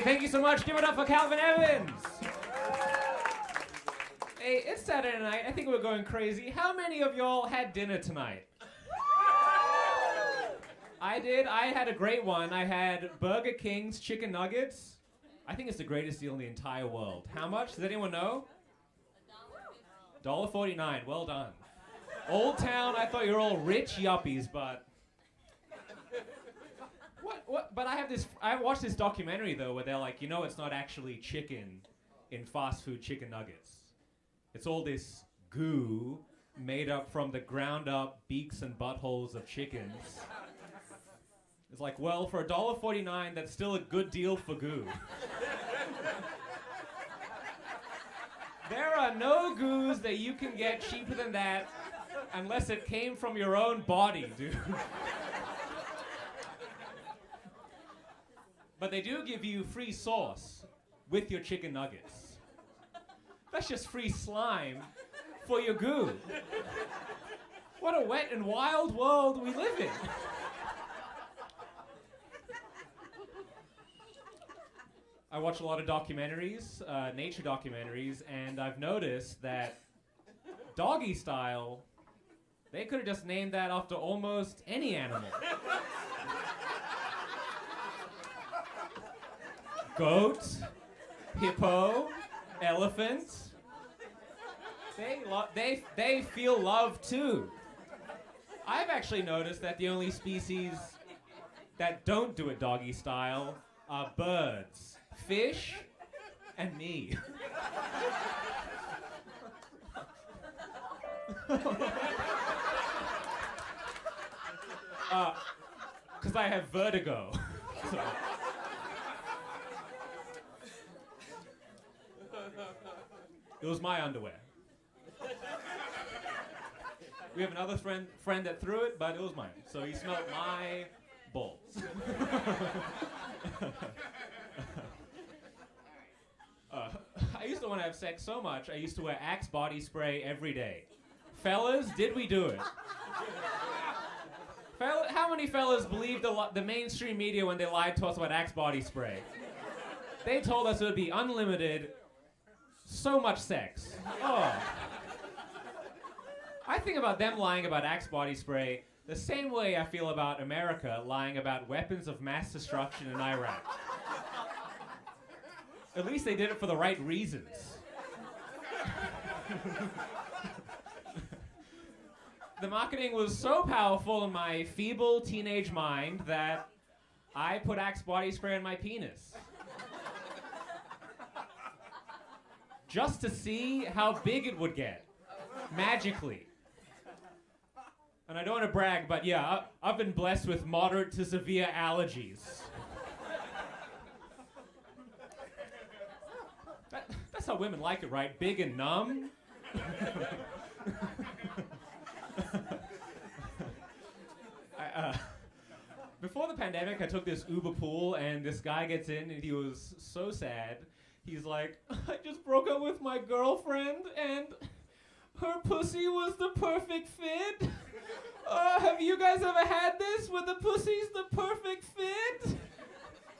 Hey, thank you so much. Give it up for Calvin Evans. Hey, it's Saturday night. I think we're going crazy. How many of y'all had dinner tonight? I did. I had a great one. I had Burger King's chicken nuggets. I think it's the greatest deal in the entire world. How much? Does anyone know? $1.49. Well done. Old Town, I thought you were all rich yuppies, but... What? But I watched this documentary, though, where they're like, it's not actually chicken in fast food chicken nuggets. It's all this goo made up from the ground up beaks and buttholes of chickens. It's like, well, for $1.49, that's still a good deal for goo. There are no goos that you can get cheaper than that unless it came from your own body, dude. But they do give you free sauce with your chicken nuggets. That's just free slime for your goo. What a wet and wild world we live in. I watch a lot of documentaries, nature documentaries, and I've noticed that Doggy Style, they could have just named that after almost any animal. Goat, hippo, elephant. They feel love too. I've actually noticed that the only species that don't do it doggy style are birds, fish, and me. Because I have vertigo. So. It was my underwear. We have another friend that threw it, but it was mine. So he smelled my balls. I used to want to have sex so much, I used to wear Axe body spray every day. Fellas, did we do it? How many fellas believed the mainstream media when they lied to us about Axe body spray? They told us it would be unlimited. So much sex. Oh. I think about them lying about Axe body spray the same way I feel about America lying about weapons of mass destruction in Iraq. At least they did it for the right reasons. The marketing was so powerful in my feeble teenage mind that I put Axe body spray on my penis. Just to see how big it would get, magically. And I don't want to brag, but yeah, I've been blessed with moderate to severe allergies. That's how women like it, right? Big and numb. Before the pandemic, I took this Uber pool, and this guy gets in, and he was so sad. He's like, I just broke up with my girlfriend, and her pussy was the perfect fit. Have you guys ever had this where the pussy's the perfect fit?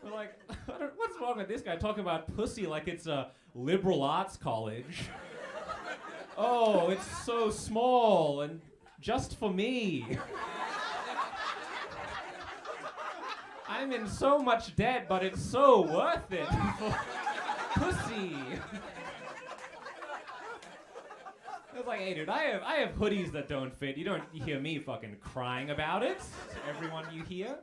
We're like, what's wrong with this guy talking about pussy like it's a liberal arts college? Oh, it's so small and just for me. I'm in so much debt, but it's so worth it. Pussy. I was like, hey dude, I have hoodies that don't fit. You don't hear me fucking crying about it. Everyone you hear.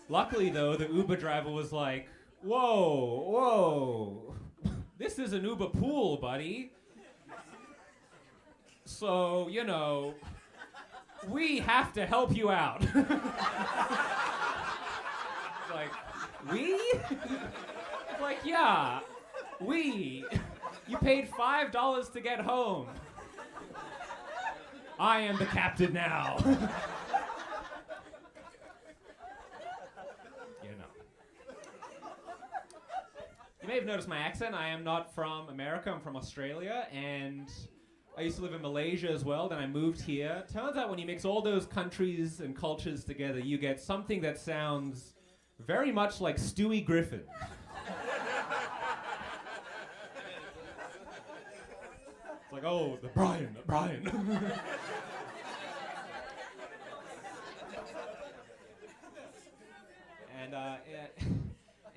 Luckily though, the Uber driver was like, whoa, this is an Uber pool, buddy. So, we have to help you out. Like, we? Like, yeah, we. You paid $5 to get home. I am the captain now. You may have noticed my accent. I am not from America. I'm from Australia, and I used to live in Malaysia as well. Then I moved here. Turns out when you mix all those countries and cultures together, you get something that sounds very much like Stewie Griffin. It's like, oh, the Brian.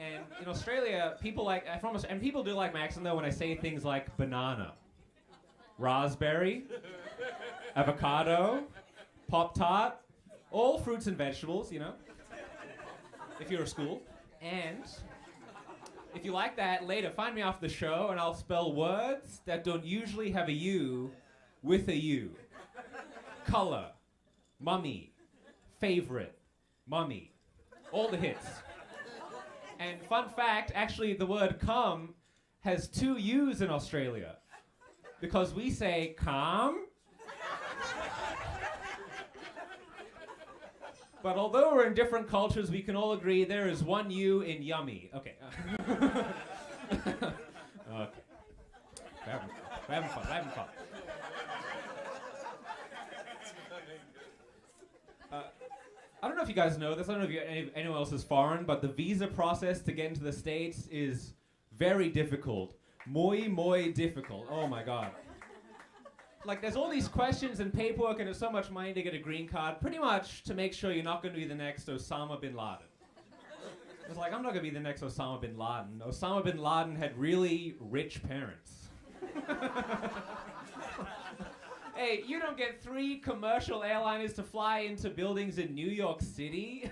And in Australia, people people do like my accent though when I say things like banana, raspberry, avocado, Pop-Tart, all fruits and vegetables, you know, if you're a school. And if you like that, later find me after the show and I'll spell words that don't usually have a U with a U. Color, mummy, favorite, mummy, all the hits. And fun fact, actually the word come has 2 U's in Australia. Because we say come. But although we're in different cultures, we can all agree there is 1 U in yummy. Okay. Okay. We're having fun. I don't know if you guys know this. I don't know if anyone else is foreign, but the visa process to get into the States is very difficult. Muy difficult. Oh my God. Like, there's all these questions and paperwork, and there's so much money to get a green card, pretty much to make sure you're not going to be the next Osama bin Laden. It's like, I'm not going to be the next Osama bin Laden. Osama bin Laden had really rich parents. Hey, you don't get 3 commercial airliners to fly into buildings in New York City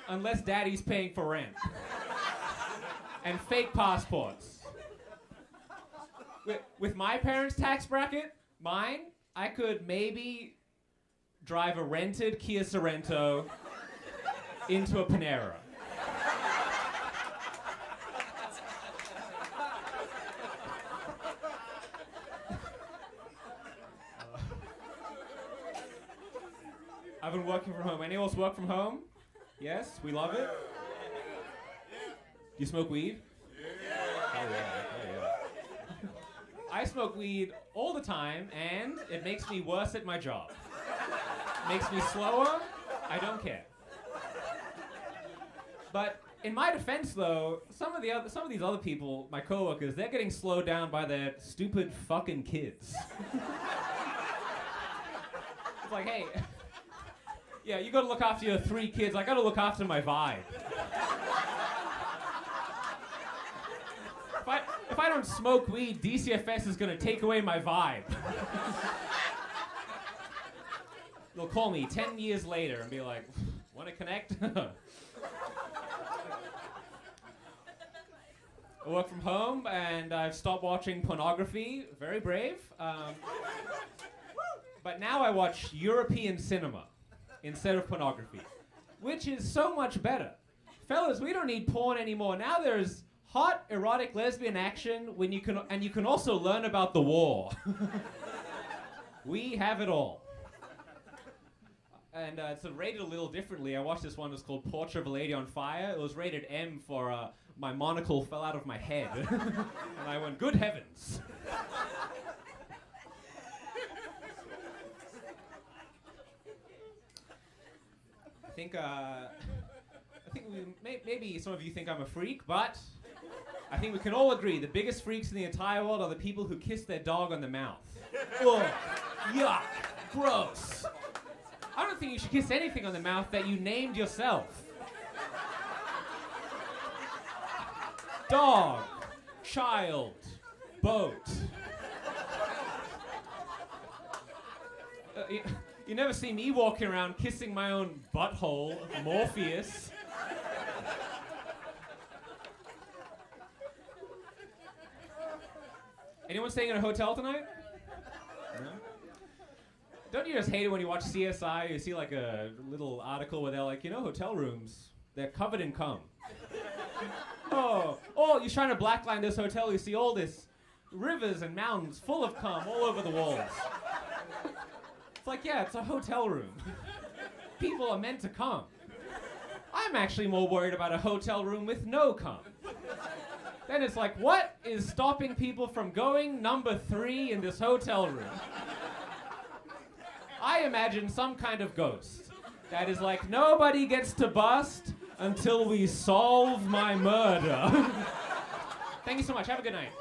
unless daddy's paying for rent. And fake passports. With my parents' tax bracket, mine, I could maybe drive a rented Kia Sorento into a Panera. I've been working from home. Anyone else work from home? Yes? We love it? Do you smoke weed? Oh yeah. I smoke weed all the time, and it makes me worse at my job. Makes me slower. I don't care. But in my defense, though, some of these other people, my coworkers, they're getting slowed down by their stupid fucking kids. It's like, hey, yeah, you gotta look after your 3 kids. I gotta look after my vibe. If I don't smoke weed, DCFS is gonna take away my vibe. They'll call me 10 years later and be like, wanna connect? I work from home and I've stopped watching pornography. Very brave. But now I watch European cinema instead of pornography, which is so much better. Fellas, we don't need porn anymore. Now there's hot, erotic, lesbian action you can also learn about the war. We have it all. And it's rated a little differently. I watched this one, it was called Portrait of a Lady on Fire. It was rated M for my monocle fell out of my head. And I went, good heavens. I think maybe some of you think I'm a freak, but I think we can all agree the biggest freaks in the entire world are the people who kiss their dog on the mouth. Ugh, yuck, gross. I don't think you should kiss anything on the mouth that you named yourself. Dog, child, boat. You never see me walking around kissing my own butthole, Morpheus. Anyone staying in a hotel tonight? No? Don't you just hate it when you watch CSI, you see like a little article where they're like, hotel rooms, they're covered in cum. Oh, you're trying to blackline this hotel, you see all this rivers and mountains full of cum all over the walls. It's like, yeah, it's a hotel room. People are meant to come. I'm actually more worried about a hotel room with no cum. Then it's like, what is stopping people from going number 3 in this hotel room? I imagine some kind of ghost that is like, nobody gets to bust until we solve my murder. Thank you so much. Have a good night.